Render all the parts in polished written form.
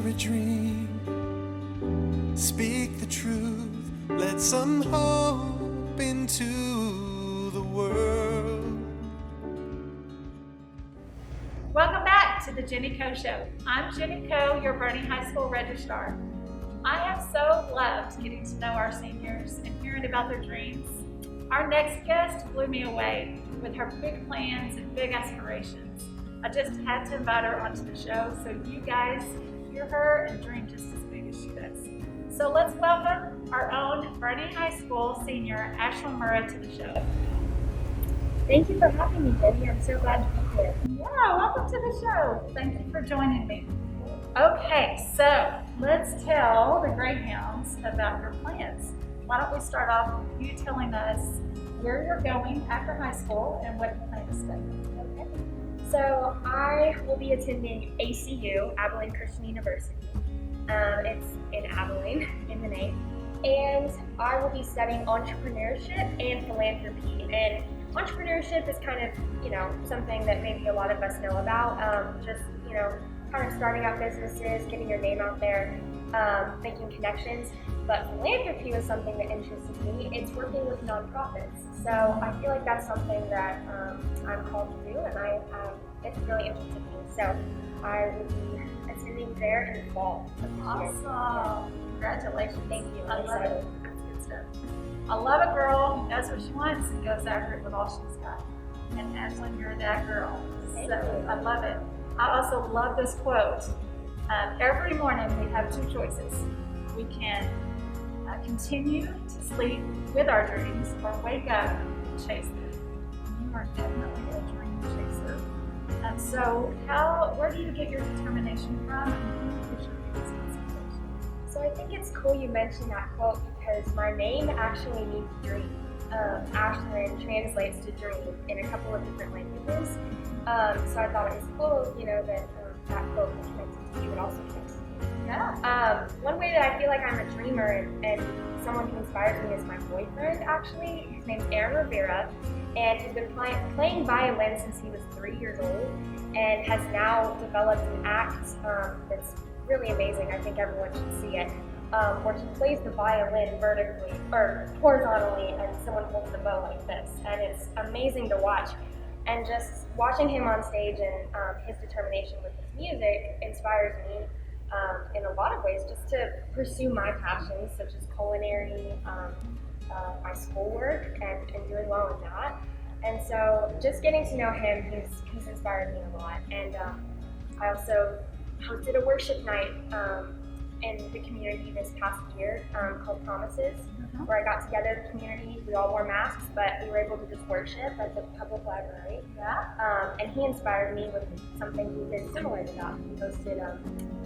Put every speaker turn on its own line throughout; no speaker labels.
a dream. Speak the truth, let some hope into the world.
Welcome back to the Gennie Coe Show. I'm Gennie Coe, your Bernie High School registrar. I have so loved getting to know our seniors and hearing about their dreams. Our next guest blew me away with her big plans and big aspirations. I just had to invite her onto the show so you guys hear her and dream just as big as she does. So let's welcome our own Bernie High School senior, Ashlyn Murrah, to the show.
Thank you for having me, Gennie. I'm so glad to be here.
Yeah, welcome to the show. Thank you for joining me. Okay, so let's tell the Greyhounds about your plans. Why don't we start off with you telling us where you're going after high school and what you plan to study.
Okay. So I will be attending ACU, Abilene Christian University. It's in Abilene, in the name. And I will be studying entrepreneurship and philanthropy. And entrepreneurship is kind of, something that maybe a lot of us know about. Kind of starting out businesses, getting your name out there, making connections. But philanthropy was something that interested me. It's working with nonprofits. So I feel like that's something that I'm called to do, and it's really interested me. So I will be attending there in the fall.
Awesome. Congratulations.
Thank you.
I love it. That's good stuff. I love a girl who knows what she wants and goes after it with all she's got. And Ashlyn, you're that girl.
Thank
So
you.
I love it. I also love this quote. Every morning we have two choices. We can continue to sleep with our dreams or wake up and chase them. You are definitely a dream chaser. So where do you get your determination from, and who is your biggest inspiration?
So I think it's cool you mentioned that quote because my name actually means dream. Ashlyn translates to dream in a couple of different languages. So I thought it was cool, that quote was connected to you, but also connected to me.
Yeah.
One way that I feel like I'm a dreamer and someone who inspires me is my boyfriend, actually. His name's Aaron Rivera, and he's been playing violin since he was 3 years old and has now developed an act that's really amazing. I think everyone should see it, where he plays the violin vertically or horizontally and someone holds the bow like this, and it's amazing to watch. And just watching him on stage and his determination with his music inspires me in a lot of ways just to pursue my passions, such as culinary, my schoolwork, and doing well in that. And so just getting to know him, he's inspired me a lot. And I also hosted a worship night in the community this past year called Promises, where I got together the community. We all wore masks, but we were able to just worship at the public library.
Yeah.
And he inspired me with something he did similar to that. He hosted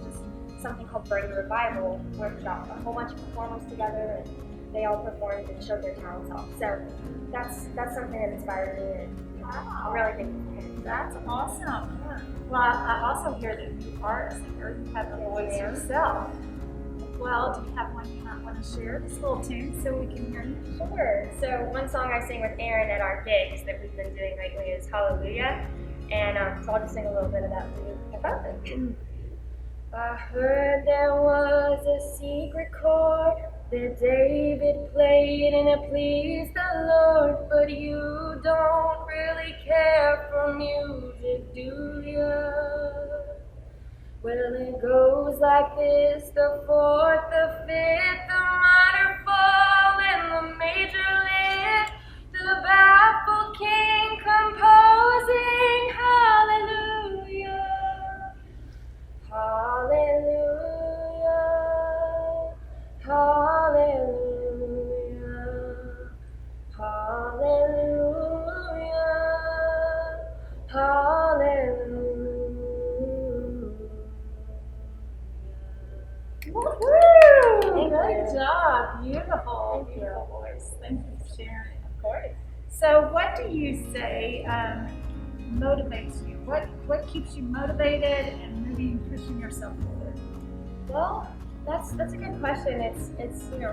just something called Burning Revival, where he got a whole bunch of performers together and they all performed and showed their talents off. So that's something that inspired me, and I'm really thankful for him.
That's awesome. Well, I also hear that you are a singer. You have a voice yourself. Well, do you have one you might want to share, this little tune, so we can hear you?
Sure. So one song I sing with Aaron at our gigs that we've been doing lately is Hallelujah. And so I'll just sing a little bit of that for you about it. I heard there was a secret chord that David played and it pleased the Lord, but you don't really care for music, do you? Well, it goes like this: the fourth, the fifth, the minor fall, and the major lift, the baffled king composing hallelujah, hallelujah, hallelujah, hallelujah, hallelujah.
Woo! Good job. Beautiful.
Thank you.
Beautiful voice. Thank you for sharing.
Of course.
So what do you say motivates you? What keeps you motivated and moving, pushing yourself forward?
Well, that's a good question. It's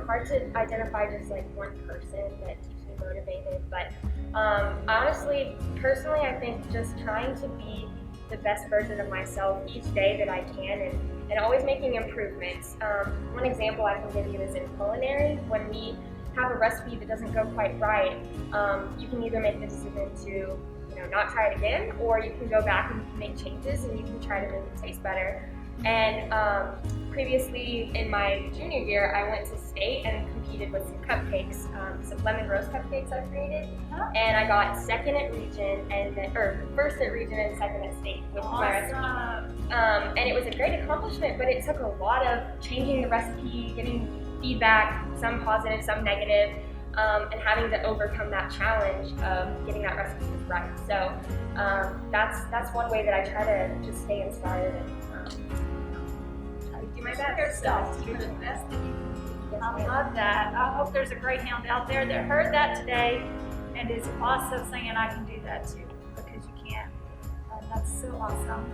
hard to identify just like one person that keeps me motivated, but honestly, personally, I think just trying to be the best version of myself each day that I can, and and always making improvements. One example I can give you is in culinary. When we have a recipe that doesn't go quite right, you can either make the decision to not try it again, or you can go back and you can make changes and you can try to make it taste better. And previously in my junior year, I went to state and competed with some cupcakes, some lemon rose cupcakes I created, and I got second at region or first at region and second at state with my recipe. And it was a great accomplishment, but it took a lot of changing the recipe, getting feedback, some positive, some negative, and having to overcome that challenge of getting that recipe right. So that's one way that I try to just stay inspired and try to do my best.
Yourself, do the best that you can. I love that. I hope there's a greyhound out there that heard that today and is also saying, I can do that too, because you can. That's so awesome.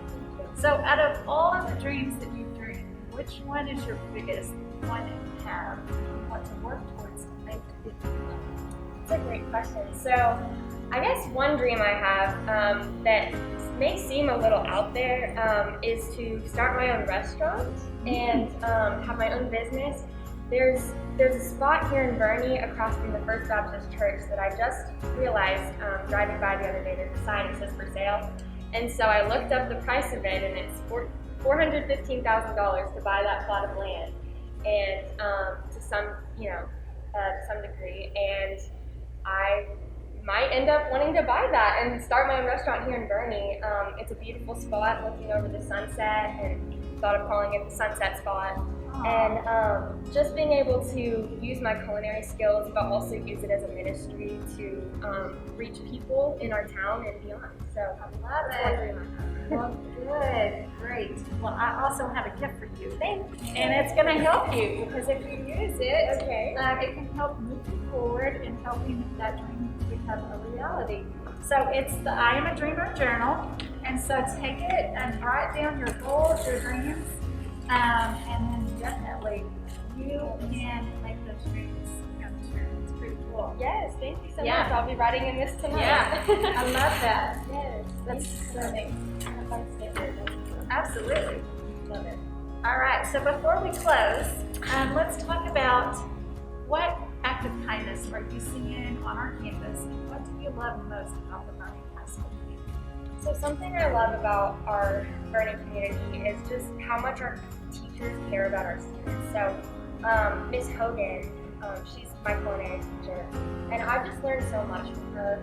So out of all of the dreams that you've dreamed, which one is your biggest one that you have you want to work towards to make it?
That's a great question. So I guess one dream I have that may seem a little out there is to start my own restaurant and have my own business. There's a spot here in Bernie across from the First Baptist Church that I just realized driving by the other day. There's a sign that says for sale. And so I looked up the price of it, and it's $415,000 to buy that plot of land, and to some degree. And I might end up wanting to buy that and start my own restaurant here in Bernie. It's a beautiful spot looking over the sunset, and thought of calling it the Sunset Spot. And just being able to use my culinary skills, but also use it as a ministry to reach people in our town and beyond. So
I love it. Well, good, great. Well, I also have a gift for you.
Thanks.
And it's going to help you, because if you use it,
Okay.
it can help move you forward in helping that dream become a reality. So it's the I Am a Dreamer journal. And so take it and write down your goals, your dreams, and then definitely you can make those dreams come true. It's pretty cool.
Yes, thank you so
Yeah.
much. I'll be writing in this tonight.
Yeah, I love that.
Yes,
That's so neat.
neat.
Absolutely.
Love it.
All right, so before we close, let's talk about what act of kindness are you seeing on our campus, and what do you love most about the Bernie High School community?
So something I love about our Bernie community is just how much our teachers care about our students. So Miss Hogan, she's my culinary teacher, and I've just learned so much from her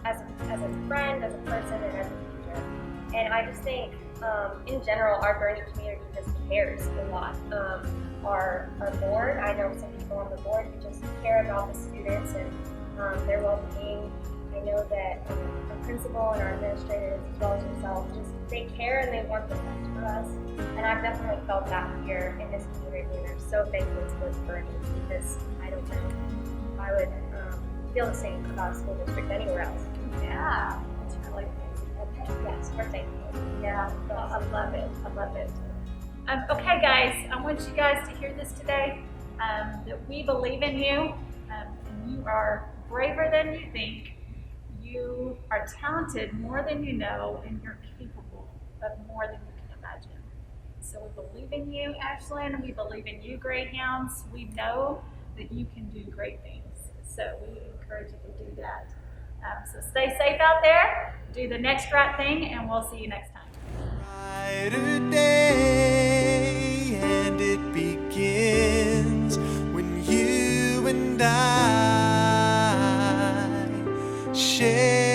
as a friend, as a person, and as a teacher. And I just think, in general, our Bernie community just cares a lot. Our board, I know some people on the board who just care about the students and their well-being. I know that our principal and our administrators, as well as yourself, just they care and they want the best for us. And I've definitely felt that here in this community, and I'm so thankful to this Bernie, because I don't think I would feel the same about a school district anywhere else.
Yeah, it's really amazing.
Yes, we're thankful.
Yeah, well, I love it. I love it. Okay, guys, I want you guys to hear this today, that we believe in you, and you are braver than you think. You are talented more than you know, and you're capable of more than you can imagine. So we believe in you, Ashlyn. We believe in you, Greyhounds. We know that you can do great things. So we encourage you to do that. So stay safe out there. Do the next right thing, and we'll see you next time.
Brighter day, and it begins when you and I share